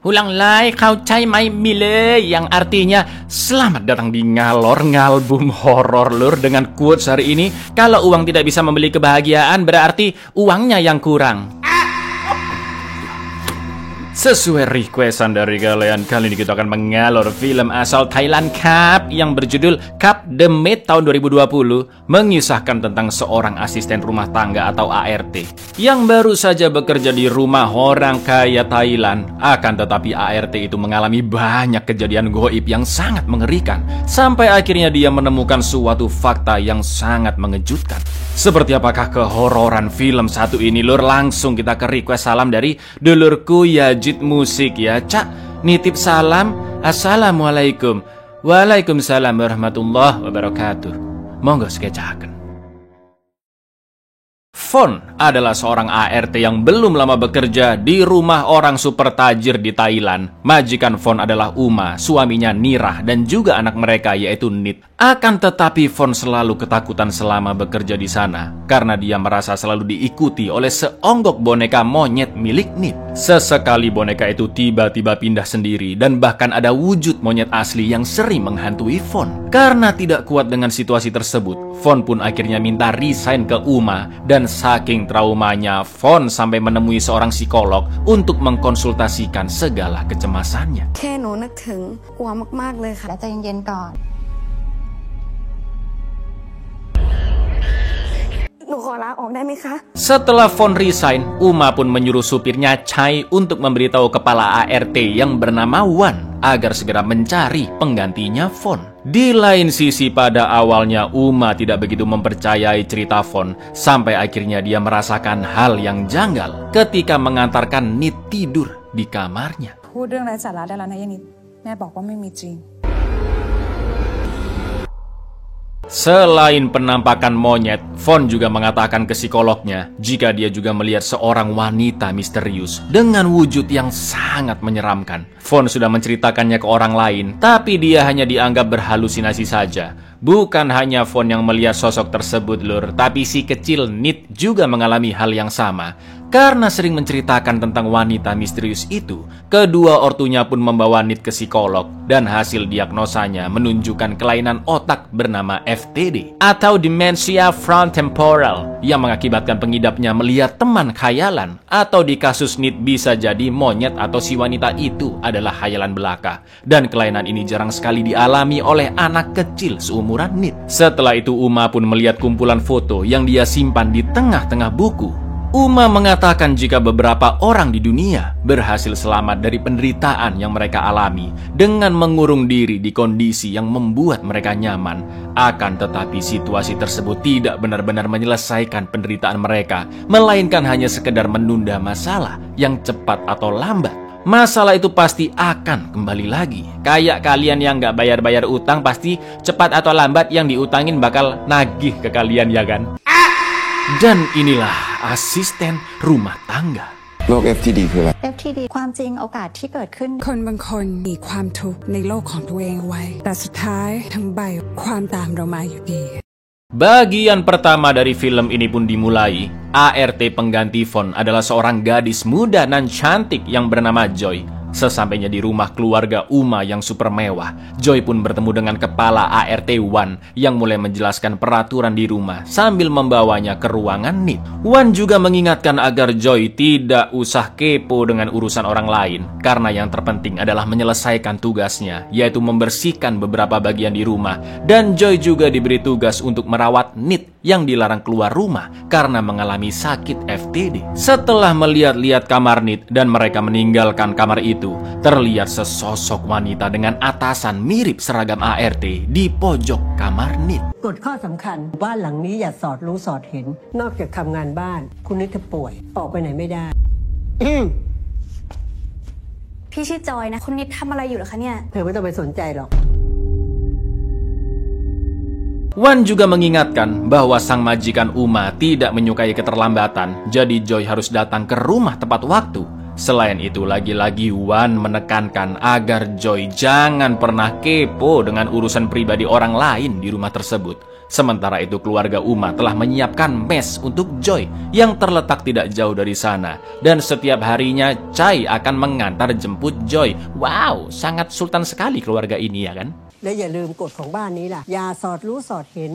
Ulang lai kau cai mai mile, yang artinya selamat datang di Ngalor Ngalbum Horor Lur. Dengan quotes hari ini, kalau uang tidak bisa membeli kebahagiaan berarti uangnya yang kurang. Sesuai requestan dari kalian, kali ini kita akan mengalor film asal Thailand Cup yang berjudul Cup The Maid tahun 2020, mengisahkan tentang seorang asisten rumah tangga atau ART yang baru saja bekerja di rumah orang kaya Thailand. Akan tetapi ART itu mengalami banyak kejadian goib yang sangat mengerikan, sampai akhirnya dia menemukan suatu fakta yang sangat mengejutkan. Seperti apakah kehororan film satu ini, Lur? Langsung kita ke request salam dari dulurku Yajid Musik ya. Cak, nitip salam. Assalamualaikum. Waalaikumsalam warahmatullahi wabarakatuh. Monggo sekecaken. Fon adalah seorang ART yang belum lama bekerja di rumah orang super tajir di Thailand. Majikan Fon adalah Uma, suaminya Nirah, dan juga anak mereka yaitu Nit. Akan tetapi Fon selalu ketakutan selama bekerja di sana karena dia merasa selalu diikuti oleh seonggok boneka monyet milik Nit. Sesekali boneka itu tiba-tiba pindah sendiri dan bahkan ada wujud monyet asli yang sering menghantui Fon. Karena tidak kuat dengan situasi tersebut, Fon pun akhirnya minta resign ke Uma, dan saking traumanya Fon sampai menemui seorang psikolog untuk mengkonsultasikan segala kecemasannya. แค่หนูนึกถึงกลัวมากๆเลยค่ะ ใจเย็นๆก่อน หนูขอลาออกได้ไหมคะ Setelah Fon resign, Uma pun menyuruh supirnya Chai untuk memberitahu kepala ART yang bernama Wan agar segera mencari penggantinya Fon. Di lain sisi, pada awalnya Uma tidak begitu mempercayai cerita Fon, sampai akhirnya dia merasakan hal yang janggal ketika mengantarkan Nit tidur di kamarnya. พูดเรื่องไร้สาระได้แล้วนะยายนิดแม่บอกว่าไม่มีจริง Selain penampakan monyet, Fon juga mengatakan ke psikolognya jika dia juga melihat seorang wanita misterius dengan wujud yang sangat menyeramkan. Fon sudah menceritakannya ke orang lain, tapi dia hanya dianggap berhalusinasi saja. Bukan hanya Fon yang melihat sosok tersebut, Lur, tapi si kecil Nit juga mengalami hal yang sama. Karena sering menceritakan tentang wanita misterius itu, kedua ortunya pun membawa Nit ke psikolog, dan hasil diagnosanya menunjukkan kelainan otak bernama FTD atau Dementia Frontotemporal yang mengakibatkan pengidapnya melihat teman khayalan, atau di kasus Nit bisa jadi monyet atau si wanita itu adalah khayalan belaka. Dan kelainan ini jarang sekali dialami oleh anak kecil seumuran Nit. Setelah itu Uma pun melihat kumpulan foto yang dia simpan di tengah-tengah buku. Uma mengatakan jika beberapa orang di dunia berhasil selamat dari penderitaan yang mereka alami dengan mengurung diri di kondisi yang membuat mereka nyaman. Akan tetapi situasi tersebut tidak benar-benar menyelesaikan penderitaan mereka, melainkan hanya sekedar menunda masalah yang cepat atau lambat. Masalah itu pasti akan kembali lagi. Kayak kalian yang nggak bayar-bayar utang, pasti cepat atau lambat yang diutangin bakal nagih ke kalian, ya kan? Dan inilah asisten rumah tangga. โรค FTD คืออะไร FTD ความจริงโอกาสที่เกิดขึ้นคนบางคนมีความทุกข์ในโลกของตัวเองไว้แต่สุดท้ายทั้งใบความตามเรามาอยู่ดี Bagian pertama dari film ini pun dimulai. ART pengganti Fon adalah seorang gadis muda nan cantik yang bernama Joy. Sesampainya di rumah keluarga Uma yang super mewah, Joy pun bertemu dengan kepala ART Wan yang mulai menjelaskan peraturan di rumah sambil membawanya ke ruangan Nit. Wan juga mengingatkan agar Joy tidak usah kepo dengan urusan orang lain, karena yang terpenting adalah menyelesaikan tugasnya, yaitu membersihkan beberapa bagian di rumah. Dan Joy juga diberi tugas untuk merawat Nit yang dilarang keluar rumah karena mengalami sakit FTD. Setelah melihat-lihat kamar Nit dan mereka meninggalkan kamar itu, terlihat sesosok wanita dengan atasan mirip seragam ART di pojok kamar Nit. กฎข้อสำคัญบ้านหลังนี้อย่าสอดรู้สอดเห็นนอกจากทำงานบ้านคุณนิดจะป่วยออกไปไหนไม่ได้ พี่ชื่อจอยนะคุณนิดทำอะไรอยู่เหรอคะเนี่ย เธอไม่ต้องไปสนใจหรอก Wan juga mengingatkan bahwa sang majikan Uma tidak menyukai keterlambatan, jadi Joy harus datang ke rumah tepat waktu. Selain itu, lagi-lagi Wan menekankan agar Joy jangan pernah kepo dengan urusan pribadi orang lain di rumah tersebut. Sementara itu keluarga Uma telah menyiapkan mes untuk Joy yang terletak tidak jauh dari sana. Dan setiap harinya Chai akan mengantar jemput Joy. Wow, sangat sultan sekali keluarga ini ya kan? และอย่าลืมกฎของบ้านนี้ล่ะอย่าสอดรู้สอดเห็น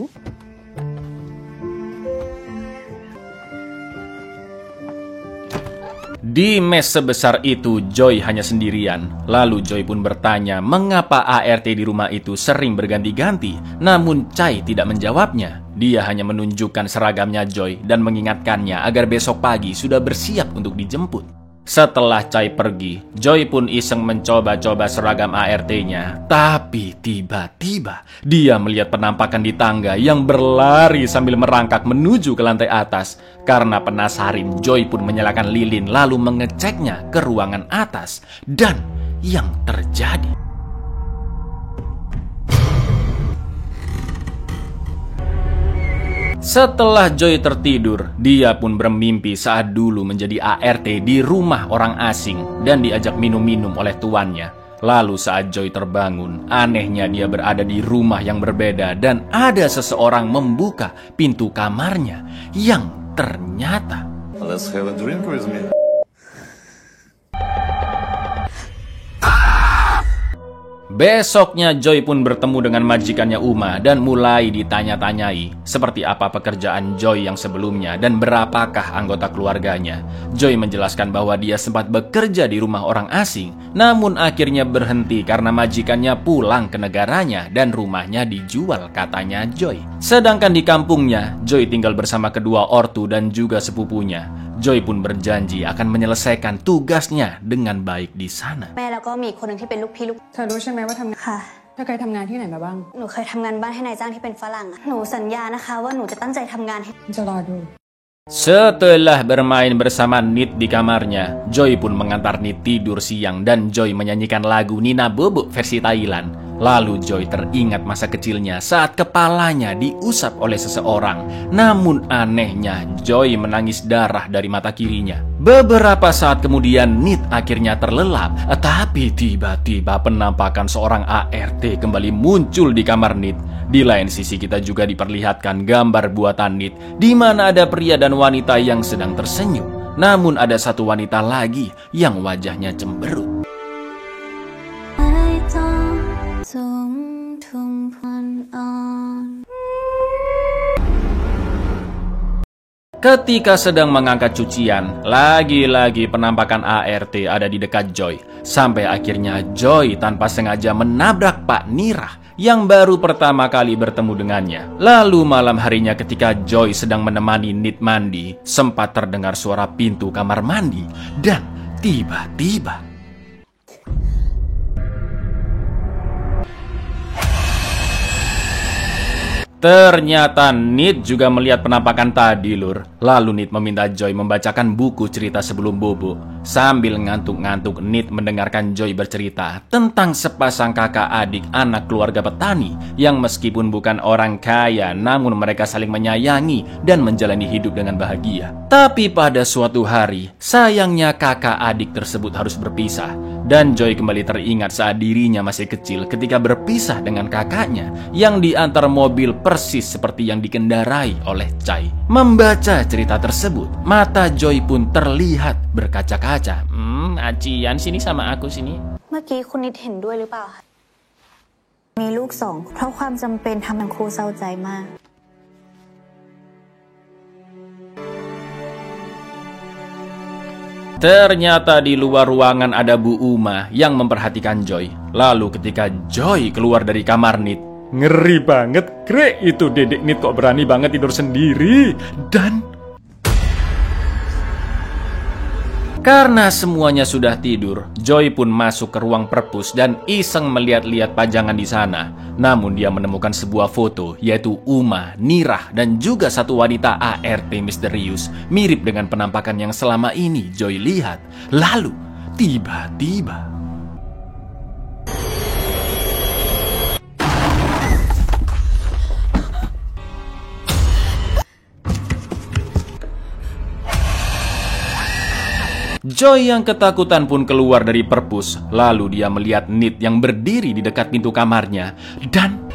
Di mes sebesar itu, Joy hanya sendirian. Lalu Joy pun bertanya mengapa ART di rumah itu sering berganti-ganti. Namun Chai tidak menjawabnya. Dia hanya menunjukkan seragamnya Joy dan mengingatkannya agar besok pagi sudah bersiap untuk dijemput. Setelah Chai pergi, Joy pun iseng mencoba-coba seragam ART-nya. Tapi tiba-tiba dia melihat penampakan di tangga yang berlari sambil merangkak menuju ke lantai atas. Karena penasaran, Joy pun menyalakan lilin lalu mengeceknya ke ruangan atas. Dan yang terjadi... Setelah Joy tertidur, dia pun bermimpi saat dulu menjadi ART di rumah orang asing dan diajak minum-minum oleh tuannya. Lalu saat Joy terbangun, anehnya dia berada di rumah yang berbeda dan ada seseorang membuka pintu kamarnya yang ternyata... Let's have a drink with me. Besoknya Joy pun bertemu dengan majikannya Uma dan mulai ditanya-tanyai seperti apa pekerjaan Joy yang sebelumnya dan berapakah anggota keluarganya. Joy menjelaskan bahwa dia sempat bekerja di rumah orang asing, namun akhirnya berhenti karena majikannya pulang ke negaranya dan rumahnya dijual, katanya Joy. Sedangkan di kampungnya, Joy tinggal bersama kedua ortu dan juga sepupunya. Joy pun berjanji akan menyelesaikan tugasnya dengan baik di sana. แม่แล้วก็มีอีกคนหนึ่งที่เป็นลูกพี่ลูก เธอรู้ใช่ไหมว่าทำงาน ค่ะ เธอเคยทำงานที่ไหนมาบ้าง หนูเคยทำงานบ้านให้นายจ้างที่เป็นฝรั่งอะหนูสัญญานะคะว่าหนูจะตั้งใจทำงานให้ จะรอดู Setelah bermain bersama Nit di kamarnya, Joy pun mengantar Nit tidur siang dan Joy menyanyikan lagu Nina Bobo versi Thailand. Lalu Joy teringat masa kecilnya saat kepalanya diusap oleh seseorang. Namun anehnya, Joy menangis darah dari mata kirinya. Beberapa saat kemudian Nit akhirnya terlelap. Tapi tiba-tiba penampakan seorang ART kembali muncul di kamar Nit. Di lain sisi kita juga diperlihatkan gambar buatan Nit, di mana ada pria dan wanita yang sedang tersenyum. Namun ada satu wanita lagi yang wajahnya cemberut. Ketika sedang mengangkat cucian, lagi-lagi penampakan ART ada di dekat Joy. Sampai akhirnya Joy tanpa sengaja menabrak Pak Nirah yang baru pertama kali bertemu dengannya. Lalu malam harinya ketika Joy sedang menemani Nit mandi, sempat terdengar suara pintu kamar mandi. Dan tiba-tiba... Ternyata Nit juga melihat penampakan tadi, Lur. Lalu Nit meminta Joy membacakan buku cerita sebelum bobo. Sambil ngantuk-ngantuk, Nit mendengarkan Joy bercerita tentang sepasang kakak adik anak keluarga petani yang meskipun bukan orang kaya, namun mereka saling menyayangi dan menjalani hidup dengan bahagia. Tapi pada suatu hari, sayangnya kakak adik tersebut harus berpisah. Dan Joy kembali teringat saat dirinya masih kecil ketika berpisah dengan kakaknya yang diantar mobil persis seperti yang dikendarai oleh Chai. Membaca cerita tersebut, mata Joy pun terlihat berkaca-kaca. Acian sini sama aku sini. เมื่อกี้คุณนิดเห็นด้วยหรือเปล่าคะมีลูกสองเพราะความจำเป็นทำให้ครูเศร้าใจมาก Ternyata di luar ruangan ada Bu Uma yang memperhatikan Joy. Lalu ketika Joy keluar dari kamar Nit, ngeri banget, Grek, itu dedek Nit kok berani banget tidur sendiri. Dan karena semuanya sudah tidur, Joy pun masuk ke ruang perpus dan iseng melihat-lihat pajangan di sana. Namun dia menemukan sebuah foto, yaitu Uma, Nirah, dan juga satu wanita ART misterius, mirip dengan penampakan yang selama ini Joy lihat. Lalu, tiba-tiba... Joy yang ketakutan pun keluar dari perpus. Lalu dia melihat Nit yang berdiri di dekat pintu kamarnya. Dan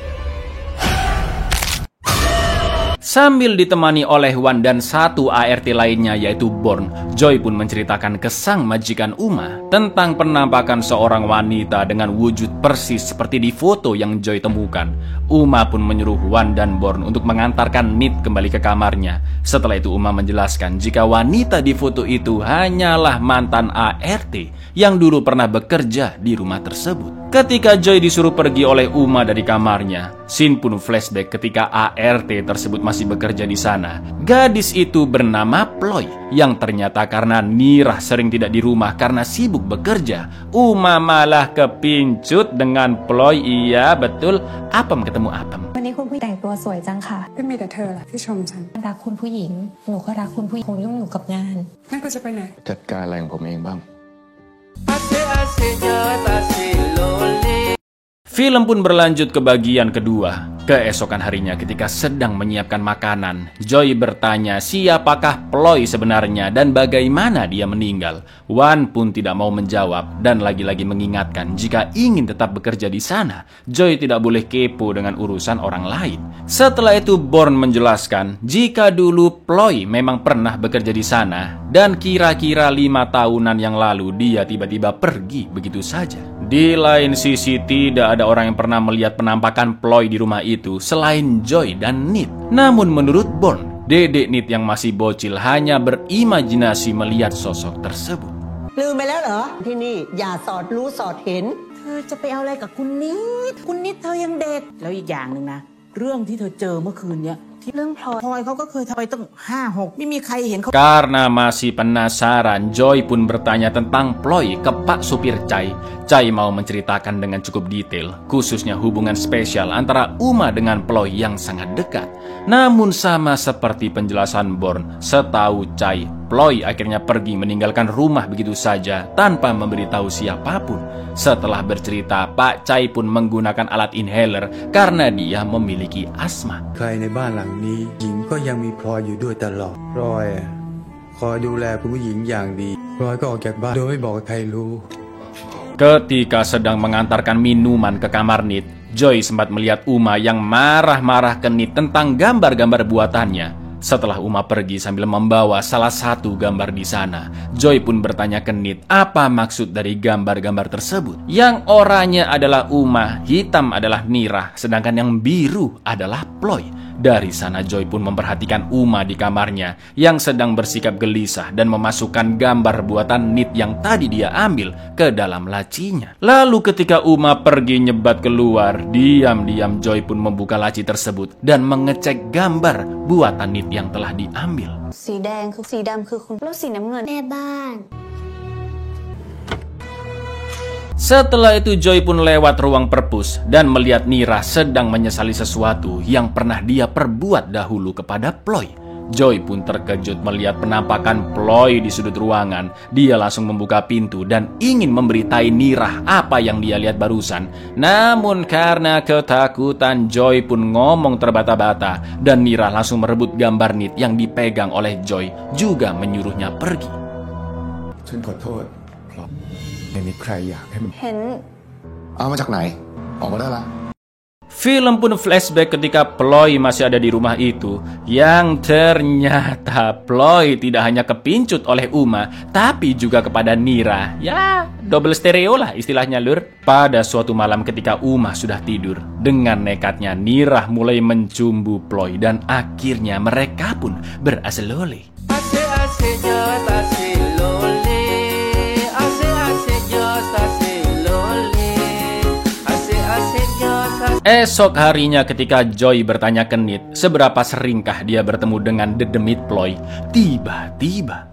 Sambil ditemani oleh Wan dan satu ART lainnya yaitu Born, Joy pun menceritakan ke sang majikan Uma tentang penampakan seorang wanita dengan wujud persis seperti di foto yang Joy temukan. Uma pun menyuruh Wan dan Born untuk mengantarkan Nit kembali ke kamarnya. Setelah itu Uma menjelaskan jika wanita di foto itu hanyalah mantan ART yang dulu pernah bekerja di rumah tersebut. Ketika Joy disuruh pergi oleh Uma dari kamarnya, Shin pun flashback ketika ART tersebut masih bekerja di sana. Gadis itu bernama Ploy, yang ternyata karena Nirah sering tidak di rumah karena sibuk bekerja, Uma malah kepincut dengan Ploy. Iya betul, Apem ketemu Apem. วันนี้คุณผู้หญิงแต่งตัวสวยจังค่ะ ก็มีแต่เธอแหละที่ชมฉัน รักคุณผู้หญิงหนูก็รักคุณผู้หญิงคงยุ่งอยู่กับงาน นั่นก็จะไปไหน จัดการอะไรของผมเองบ้าง Film pun berlanjut ke bagian kedua. Keesokan harinya ketika sedang menyiapkan makanan, Joy bertanya siapakah Ploy sebenarnya dan bagaimana dia meninggal. Wan pun tidak mau menjawab dan lagi-lagi mengingatkan jika ingin tetap bekerja di sana, Joy tidak boleh kepo dengan urusan orang lain. Setelah itu Born menjelaskan jika dulu Ploy memang pernah bekerja di sana dan kira-kira 5 tahunan yang lalu dia tiba-tiba pergi begitu saja. Di lain sisi tidak ada orang yang pernah melihat penampakan Ploy di rumah itu selain Joy dan Nit. Namun menurut Born, dedek Nit yang masih bocil hanya berimajinasi melihat sosok tersebut. ลืมไปแล้วเหรอที่นี่อย่าสอดรู้สอดเห็น เธอจะไปเอาอะไรกับคุณนิดเธอยังเด็กแล้วอีกอย่างหนึ่งนะเรื่องที่เธอเจอเมื่อคืนเนี้ยที่เรื่องพลอยเขาก็เคยทำไปตั้ง5-6ไม่มีใครเห็นเขา Karena masih penasaran, Joy pun bertanya tentang Ploy ke Pak Supir Chai. Chai mau menceritakan dengan cukup detail, khususnya hubungan spesial antara Uma dengan Ploy yang sangat dekat. Namun sama seperti penjelasan Born, setahu Chai, Ploy akhirnya pergi meninggalkan rumah begitu saja tanpa memberitahu siapapun. Setelah bercerita, Pak Chai pun menggunakan alat inhaler karena dia memiliki asma. ใครในบ้านหลังนี้หญิงก็ยังมีพลอยอยู่ด้วยตลอดพลอยคอยดูแลคุณผู้หญิงอย่างดีพลอยก็ออกจากบ้านโดยไม่บอกใครรู้ Ketika sedang mengantarkan minuman ke kamar Nit, Joy sempat melihat Uma yang marah-marah ke Nit tentang gambar-gambar buatannya. Setelah Uma pergi sambil membawa salah satu gambar di sana, Joy pun bertanya ke Nit apa maksud dari gambar-gambar tersebut. Yang oranye adalah Uma, hitam adalah Nirah, sedangkan yang biru adalah Ploy. Dari sana Joy pun memperhatikan Uma di kamarnya yang sedang bersikap gelisah dan memasukkan gambar buatan Nit yang tadi dia ambil ke dalam lacinya. Lalu ketika Uma pergi nyebat keluar, diam-diam Joy pun membuka laci tersebut dan mengecek gambar buatan Nit yang telah diambil. สีแดงคือสีดำคือคุณแล้วสีน้ำเงินแม่บ้าน Setelah itu Joy pun lewat ruang perpus dan melihat Nirah sedang menyesali sesuatu yang pernah dia perbuat dahulu kepada Ploy. Joy pun terkejut melihat penampakan Ploy di sudut ruangan. Dia langsung membuka pintu dan ingin memberitahu Nirah apa yang dia lihat barusan. Namun karena ketakutan, Joy pun ngomong terbata-bata dan Nirah langsung merebut gambar Nit yang dipegang oleh Joy, juga menyuruhnya pergi. ฉันขอโทษไม่มีใครอยากให้มัน เห็น เอามาจากไหนออกมาได้ละ Film pun flashback ketika Ploy masih ada di rumah itu, yang ternyata Ploy tidak hanya kepincut oleh Uma, tapi juga kepada Nirah. Ya, double stereo lah istilahnya lur. Pada suatu malam ketika Uma sudah tidur, dengan nekatnya Nirah mulai mencumbu Ploy dan akhirnya mereka pun beraselole. Esok harinya ketika Joy bertanya ke Nit seberapa seringkah dia bertemu dengan dedemit Ploy, tiba-tiba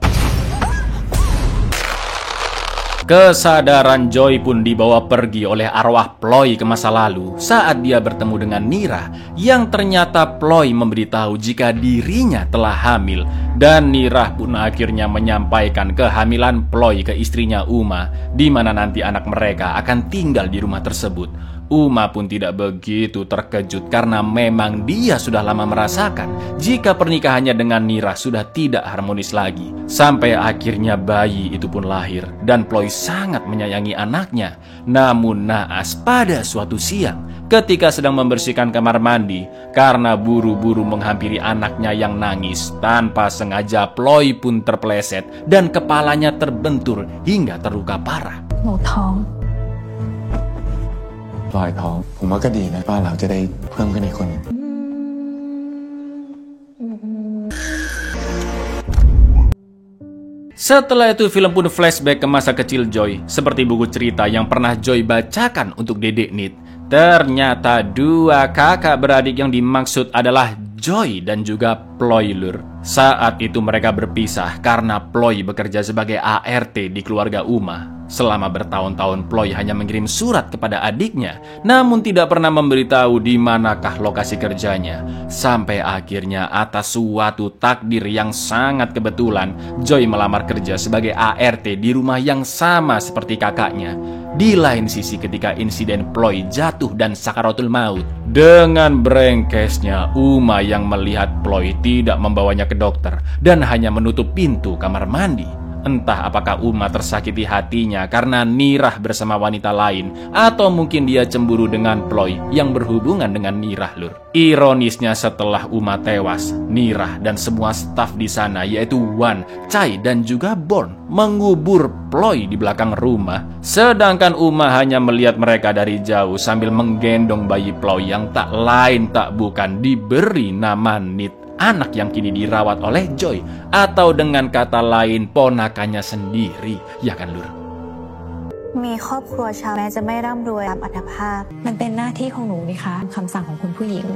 kesadaran Joy pun dibawa pergi oleh arwah Ploy ke masa lalu saat dia bertemu dengan Nirah, yang ternyata Ploy memberitahu jika dirinya telah hamil, dan Nirah pun akhirnya menyampaikan kehamilan Ploy ke istrinya Uma, di mana nanti anak mereka akan tinggal di rumah tersebut. Uma pun tidak begitu terkejut karena memang dia sudah lama merasakan jika pernikahannya dengan Nirah sudah tidak harmonis lagi. Sampai akhirnya bayi itu pun lahir dan Ploy sangat menyayangi anaknya. Namun naas pada suatu siang, ketika sedang membersihkan kamar mandi karena buru-buru menghampiri anaknya yang nangis. Tanpa sengaja Ploy pun terpeleset dan kepalanya terbentur hingga terluka parah. หนูท้อง พลอยท้องผมว่าก็ดีนะบ้านเราจะได้เพิ่มขึ้นอีกคน Setelah itu film pun flashback ke masa kecil Joy, seperti buku cerita yang pernah Joy bacakan untuk Dedek Nit. Ternyata dua kakak beradik yang dimaksud adalah Joy dan juga Ploy lur. Saat itu mereka berpisah karena Ploy bekerja sebagai ART di keluarga Uma. Selama bertahun-tahun Ploy hanya mengirim surat kepada adiknya, namun tidak pernah memberitahu di manakah lokasi kerjanya. Sampai akhirnya atas suatu takdir yang sangat kebetulan, Joy melamar kerja sebagai ART di rumah yang sama seperti kakaknya. Di lain sisi ketika insiden Ploy jatuh dan sakaratul maut, dengan brengkesnya Uma yang melihat Ploy tidak membawanya ke dokter dan hanya menutup pintu kamar mandi. Entah apakah Uma tersakiti hatinya karena Nirah bersama wanita lain, atau mungkin dia cemburu dengan Ploy yang berhubungan dengan Nirah lur. Ironisnya setelah Uma tewas, Nirah dan semua staf di sana yaitu Wan, Chai dan juga Born mengubur Ploy di belakang rumah. Sedangkan Uma hanya melihat mereka dari jauh sambil menggendong bayi Ploy yang tak lain tak bukan diberi nama Nit, anak yang kini dirawat oleh Joy, atau dengan kata lain ponakannya sendiri, ya kan lur? มีครอบครัวชาวแม้จะไม่ร่ำรวยตามอัตภาพ มันเป็นหน้าที่ของหนูนี่คะคำสั่งของคุณผู้หญิง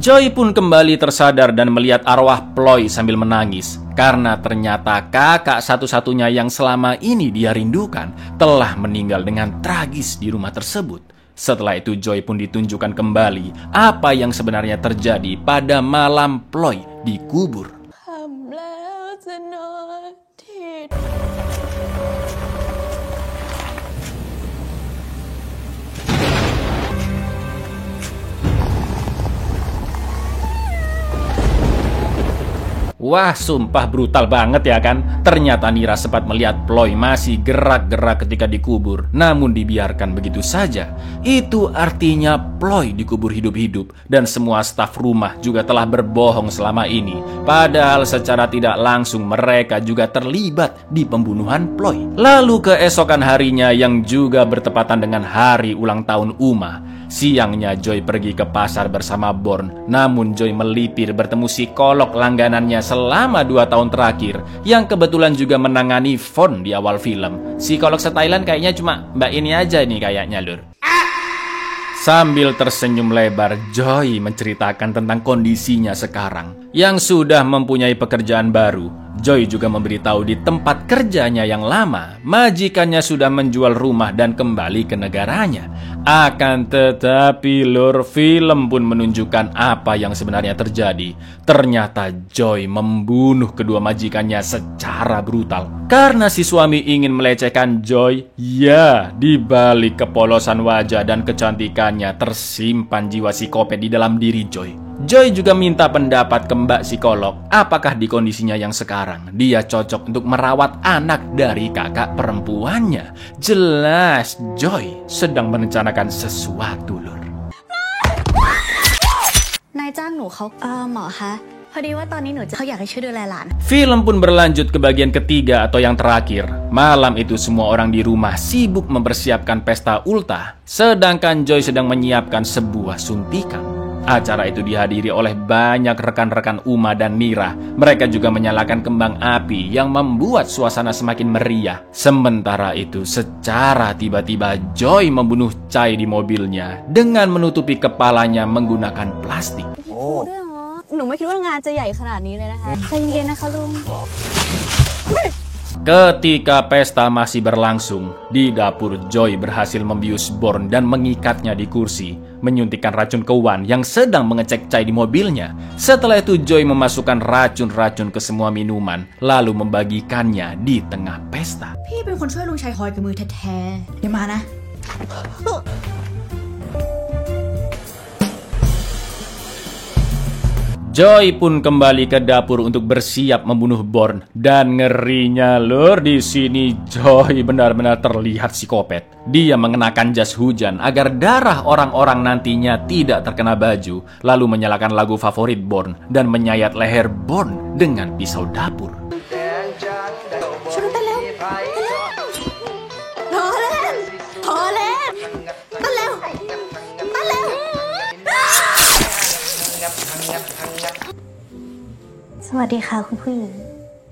Joy pun kembali tersadar dan melihat arwah Ploy sambil menangis. Karena ternyata kakak satu-satunya yang selama ini dia rindukan telah meninggal dengan tragis di rumah tersebut. Setelah itu Joy pun ditunjukkan kembali apa yang sebenarnya terjadi pada malam Ploy dikubur. Wah, sumpah brutal banget ya kan? Ternyata Nira sempat melihat Ploy masih gerak-gerak ketika dikubur, namun dibiarkan begitu saja. Itu artinya Ploy dikubur hidup-hidup, dan semua staf rumah juga telah berbohong selama ini. Padahal secara tidak langsung mereka juga terlibat di pembunuhan Ploy. Lalu keesokan harinya yang juga bertepatan dengan hari ulang tahun Uma, siangnya Joy pergi ke pasar bersama Born, namun Joy melipir bertemu psikolog langganannya selama 2 tahun terakhir, yang kebetulan juga menangani Fon di awal film. Psikolog se-Thailand kayaknya cuma mbak ini aja nih kayaknya lur. Sambil tersenyum lebar, Joy menceritakan tentang kondisinya sekarang yang sudah mempunyai pekerjaan baru. Joy juga memberitahu di tempat kerjanya yang lama, majikannya sudah menjual rumah dan kembali ke negaranya. Akan tetapi lur, film pun menunjukkan apa yang sebenarnya terjadi. Ternyata Joy membunuh kedua majikannya secara brutal. Karena si suami ingin melecehkan Joy, ya, di balik kepolosan wajah dan kecantikannya tersimpan jiwa psikopat di dalam diri Joy. Joy juga minta pendapat ke mbak psikolog, apakah di kondisinya yang sekarang dia cocok untuk merawat anak dari kakak perempuannya. Jelas Joy sedang merencanakan sesuatu lur. นายจ้างหนูเขาหมอคะพอดีว่าตอนนี้หนูเขาอยากให้ช่วยดูแลหลาน Film pun berlanjut ke bagian ketiga atau yang terakhir. Malam itu semua orang di rumah sibuk mempersiapkan pesta ultah, sedangkan Joy sedang menyiapkan sebuah suntikan. Acara itu dihadiri oleh banyak rekan-rekan Uma dan Nira. Mereka juga menyalakan kembang api yang membuat suasana semakin meriah. Sementara itu, secara tiba-tiba Joy membunuh Chai di mobilnya dengan menutupi kepalanya menggunakan plastik. หนูไม่คิดว่างานจะใหญ่ขนาดนี้เลยนะคะใจเย็นๆนะคะลุง Ketika pesta masih berlangsung, di dapur Joy berhasil membius Born dan mengikatnya di kursi, menyuntikkan racun ke Wan yang sedang mengecek Chai di mobilnya. Setelah itu Joy memasukkan racun-racun ke semua minuman, lalu membagikannya di tengah pesta. พี่เป็นคนช่วยลุงชัยฮอยกับมือแท้ๆอย่ามานะ Joy pun kembali ke dapur untuk bersiap membunuh Bourne. Dan ngerinya lur, di sini Joy benar-benar terlihat psikopat. Dia mengenakan jas hujan agar darah orang-orang nantinya tidak terkena baju, lalu menyalakan lagu favorit Bourne dan menyayat leher Bourne dengan pisau dapur.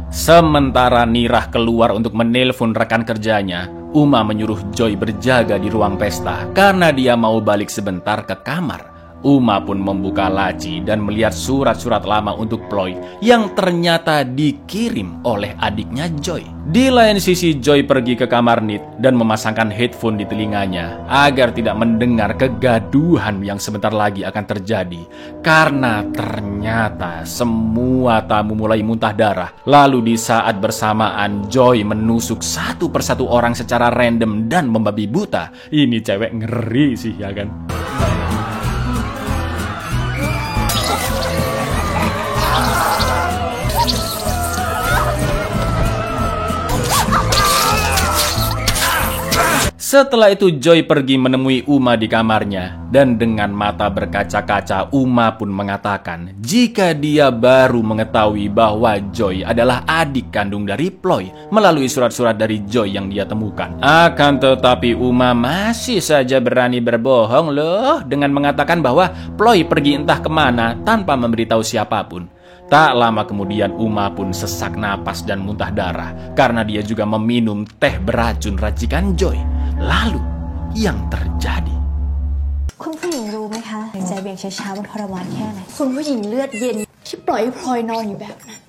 Sementara Nirah keluar untuk menelpon rekan kerjanya, Uma menyuruh Joy berjaga di ruang pesta karena dia mau balik sebentar ke kamar. Uma pun membuka laci dan melihat surat-surat lama untuk Ploy yang ternyata dikirim oleh adiknya Joy. Di lain sisi, Joy pergi ke kamar Nit dan memasangkan headphone di telinganya agar tidak mendengar kegaduhan yang sebentar lagi akan terjadi. Karena ternyata semua tamu mulai muntah darah. Lalu di saat bersamaan, Joy menusuk satu persatu orang secara random dan membabi buta. Ini cewek ngeri sih, ya kan? Setelah itu Joy pergi menemui Uma di kamarnya dan dengan mata berkaca-kaca Uma pun mengatakan jika dia baru mengetahui bahwa Joy adalah adik kandung dari Ploy melalui surat-surat dari Joy yang dia temukan. Akan tetapi Uma masih saja berani berbohong loh dengan mengatakan bahwa Ploy pergi entah kemana tanpa memberitahu siapapun. Tak lama kemudian Uma pun sesak napas dan muntah darah karena dia juga meminum teh beracun racikan Joy. Lalu yang terjadi. คุณผู้หญิงรู้ไหมคะใจเบี่ยงช้าๆมันทรมานแค่ไหน คุณผู้หญิงเลือดเย็นที่ปล่อยให้พลอยนอนอยู่แบบนั้น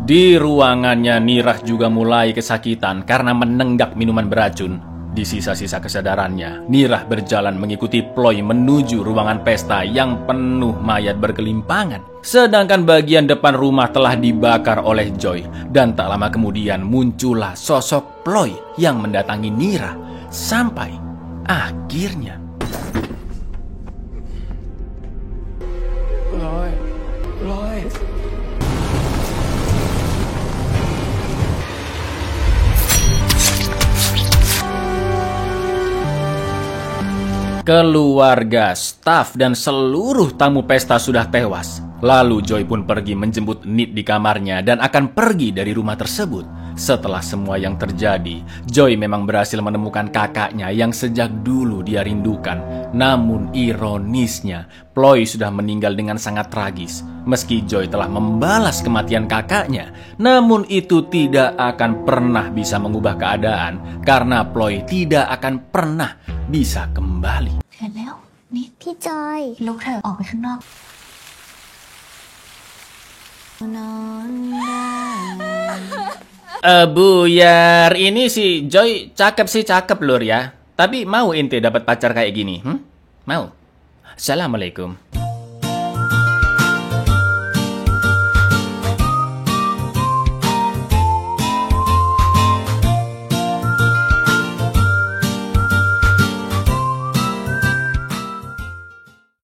Di ruangannya Nirah juga mulai kesakitan karena menenggak minuman beracun. Di sisa-sisa kesadarannya, Nirah berjalan mengikuti Ploy menuju ruangan pesta yang penuh mayat berkelimpangan. Sedangkan bagian depan rumah telah dibakar oleh Joy. Dan tak lama kemudian muncullah sosok Ploy yang mendatangi Nirah. Sampai akhirnya Ploy. keluarga, staf, dan seluruh tamu pesta sudah tewas. Lalu Joy pun pergi menjemput Nit di kamarnya dan akan pergi dari rumah tersebut. Setelah semua yang terjadi, Joy memang berhasil menemukan kakaknya yang sejak dulu dia rindukan. Namun ironisnya, Ploy sudah meninggal dengan sangat tragis. Meski Joy telah membalas kematian kakaknya, namun itu tidak akan pernah bisa mengubah keadaan karena Ploy tidak akan pernah bisa kembali. เห็นแล้วนี่พี่จอยลุกเถอะออกไปข้างนอก Buyar, ini si Joy cakep lur ya. Tapi mau ente dapat pacar kayak gini? Mau? Assalamualaikum.